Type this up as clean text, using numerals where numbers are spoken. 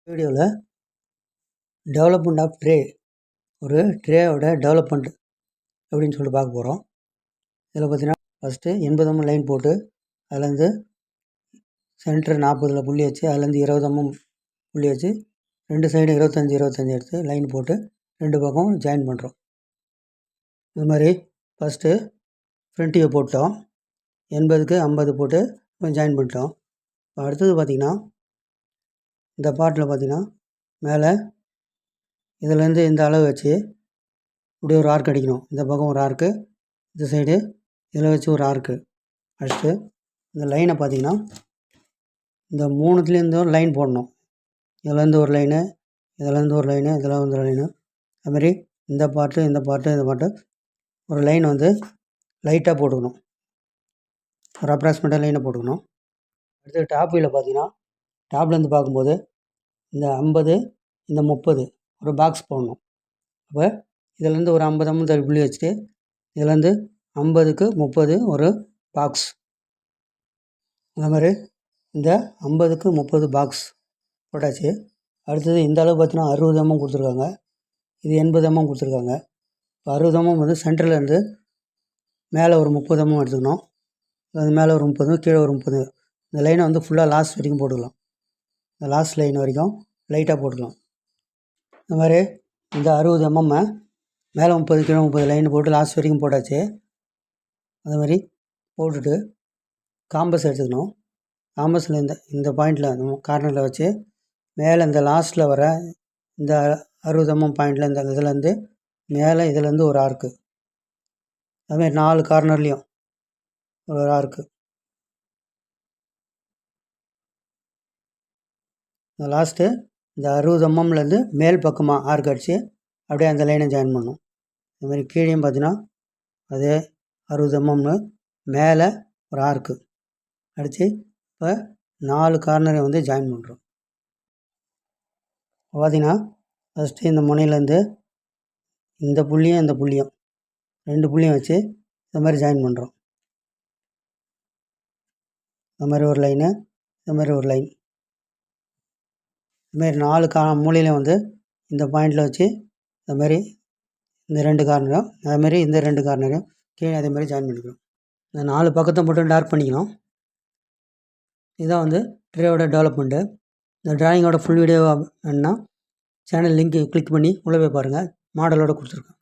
வீடியோவில் development of tray ஒரு ட்ரேவோட development எப்படின்னு சொல்லிட்டு பார்க்க போகிறோம். இதில் பார்த்தீங்கன்னா ஃபஸ்ட்டு 80 mm லைன் போட்டு அதுலேருந்து சென்டர் 40 புள்ளி வச்சு அதுலேருந்து 20 mm புள்ளி வச்சு ரெண்டு சைடு 25 எடுத்து லைன் போட்டு ரெண்டு பக்கம் ஜாயின் பண்ணுறோம். இது மாதிரி ஃபஸ்ட்டு ஃப்ரண்ட் வியூ போட்டோம், 80க்கு 50 போட்டு ஜாயின் பண்ணிட்டோம். இப்போ அடுத்தது பார்த்திங்கன்னா இந்த பார்ட்டில் பார்த்திங்கன்னா மேலே இதிலேருந்து இந்த அளவு வச்சு இப்படி ஒரு ஆர்க் அடிக்கணும். இந்த பக்கம் ஒரு ஆர்க்கு, இந்த சைடு இதில் வச்சு ஒரு ஆர்க்கு அடிச்சுட்டு இந்த லைனை பார்த்திங்கன்னா இந்த மூணுத்துலேருந்து ஒரு லைன் போடணும். இதுலேருந்து ஒரு லைனு, இதுலேருந்து ஒரு லைனு, இதில் வந்து ஒரு லைனு, அதுமாரி இந்த பாட்டு ஒரு லைன் வந்து லைட்டாக போட்டுக்கணும். ஒரு அப்ராக்சிமேட்டாக லைனை போட்டுக்கணும். அடுத்து டாப் வியூவில் பார்த்திங்கன்னா டாப்லேருந்து பார்க்கும்போது இந்த 50 இந்த 30 ஒரு பாக்ஸ் போடணும். அப்போ இதிலேருந்து ஒரு 50 mm தள்ளி புள்ளி வச்சுட்டு இதுலேருந்து 50க்கு 30 ஒரு பாக்ஸ். அந்த மாதிரி இந்த 50க்கு 30 பாக்ஸ் போட்டாச்சு. அடுத்தது இந்த அளவு பார்த்தீங்கன்னா 60 mm கொடுத்துருக்காங்க, இது 80 mm கொடுத்துருக்காங்க. இப்போ 60 mm வந்து சென்டர்லேருந்து மேலே ஒரு 30 mm எடுத்துக்கணும். அது மேலே ஒரு 30, கீழே ஒரு 30. இந்த லைனை வந்து ஃபுல்லாக லாஸ்ட் வரைக்கும் போட்டுக்கலாம். இந்த லாஸ்ட் லைன் வரைக்கும் லைட்டாக போட்டுக்கலாம். இந்த மாதிரி இந்த 60 mm மேலே 30 கீழே 30 லைன் போட்டு லாஸ்ட் வரைக்கும் போட்டாச்சு. அது மாதிரி போட்டுட்டு காம்பஸ் எடுத்துக்கணும். காம்பஸில் இந்த பாயிண்டில் கார்னரில் வச்சு மேலே இந்த லாஸ்ட்டில் வர இந்த 60 mm பாயிண்டில் இந்த இதுலேருந்து மேலே இதுலேருந்து ஒரு ஆர்க்கு, அதுமாதிரி 4 கார்னர்லேயும் ஒரு ஆர்க்கு. இந்த லாஸ்ட்டு இந்த 60 mmலேருந்து மேல் பக்கமாக ஆர்க் அடித்து அப்படியே அந்த லைனை ஜாயின் பண்ணணும். இதுமாதிரி கீழேயும் பார்த்தீங்கன்னா அதே 60 mm மேலே ஒரு ஆர்க்கு அடித்து இப்போ 4 கார்னரை வந்து ஜாயின் பண்ணுறோம். பார்த்திங்கன்னா ஃபஸ்ட்டு இந்த முனையிலேருந்து இந்த புள்ளியும் இந்த புள்ளியும் ரெண்டு புள்ளியும் வச்சு இந்த மாதிரி ஜாயின் பண்ணுறோம். இந்த மாதிரி ஒரு லைனு, இந்த மாதிரி ஒரு லைன், இதுமாரி 4 மூலையிலையும் வந்து இந்த பாயிண்டில் வச்சு இந்த மாதிரி இந்த 2 கார்னரும் அதுமாரி இந்த 2 கார்னரையும் கீழே அதே மாதிரி ஜாயின் பண்ணிக்கிறோம். இந்த 4 பக்கத்தை மட்டும் டார்க் பண்ணிக்கணும். இதுதான் வந்து ட்ரேயோட டெவலப்மெண்ட்டு. இந்த ட்ராயிங்கோட ஃபுல் வீடியோ வேணுன்னா சேனல் லிங்க்கு கிளிக் பண்ணி உள்ளே போய் பாருங்கள், மாடலோடு கொடுத்துருக்கேன்.